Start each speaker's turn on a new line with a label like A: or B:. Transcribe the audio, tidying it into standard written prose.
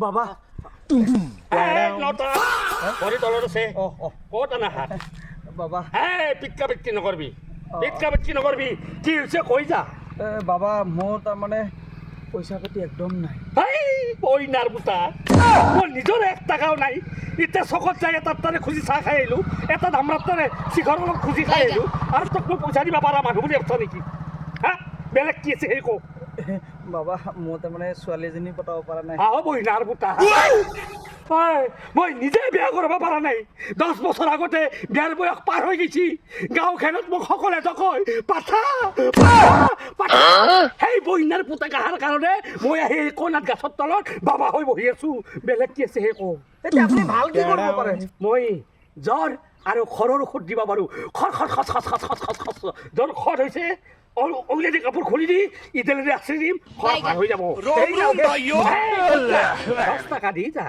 A: বাবা
B: ভৰি তলত আছে ক'ত আনা হাত
A: বাবা
B: পিটকা পিটকি নকৰবি পিটকা পিটকি নকৰবি কি হৈছে কৈ যা
A: বাবা মোৰ তাৰমানে পইচা পাতি একদম নাই
B: পইনাৰ পুতা মোৰ নিজৰ 1 টকাও নাই এতিয়া চকত যাই এটাত তাৰে খুজি চাহ খাই আহিলোঁ এটা ধামৰাত তাৰে শিখৰৰ লগত খুজি খাই আহিলোঁ আৰু তোক মই পইচা দিব পাৰা মানুহ বুলি ভাবছ নেকি হা বেলেগ কি আছে সেই কওঁ
A: বাবা মোৰ তাৰমানে ছোৱালী এজনী পটাব পৰা নাই
B: পইনাৰ পুতা মই নিজে বিয়া কৰিব পৰা নাই 10 বছৰ আগতে বিয়াৰ বয়স পাৰ হৈ গৈছি গাঁওখনত মোক সকলোৱে কয় পাঠা সেই বইনাৰ পুতা কাহাৰ কাৰণে মই আহি কণাত গাছৰ তলত বাবা হৈ বহি আছো বেলেগ কি আছে সেই কওঁ
A: এতিয়া আপুনি ভাল কি কৰিব পাৰে
B: মই জ্বৰ আৰু খৰৰ ঔষধ দিব পাৰোঁ খৰ জ্বৰ খৰ হৈছে অলৰেডি কাপোৰ খুলি দি ইটালেদি আছৰি দিম খৰ ভাল হৈ যাব 10 টকা দি যা